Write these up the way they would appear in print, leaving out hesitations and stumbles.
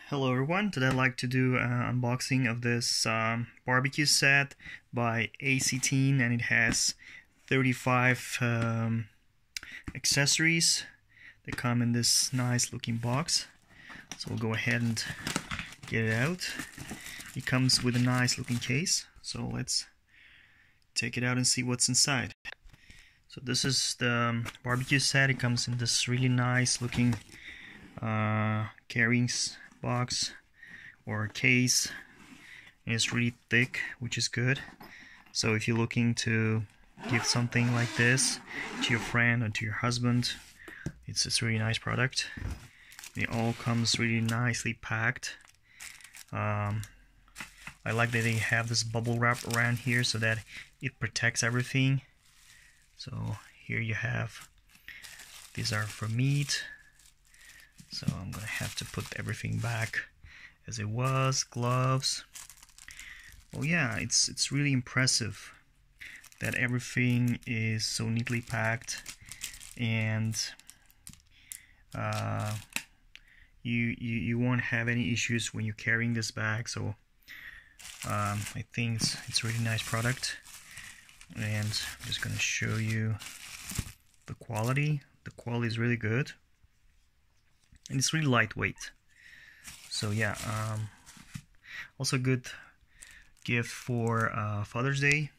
Hello everyone, today I'd like to do an unboxing of this barbecue set by AISITIN, and it has 35 accessories that come in this nice looking box. So we'll go ahead and get it out. It comes with a nice looking case, so let's take it out and see what's inside. So this is the barbecue set. It comes in this really nice looking carrying box or case, and it's really thick, which is good. So if you're looking to give something like this to your friend or to your husband, it's a really nice product. It all comes really nicely packed. I like that they have this bubble wrap around here so that it protects everything. So here you have, these are for meat. So I'm gonna have to put everything back as it was. Gloves. Well, yeah, it's really impressive that everything is so neatly packed, and you won't have any issues when you're carrying this bag. So I think it's a really nice product, and I'm just gonna show you the quality. The quality is really good. And it's really lightweight. So yeah, also a good gift for Father's Day.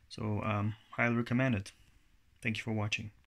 So highly recommend it. Thank you for watching.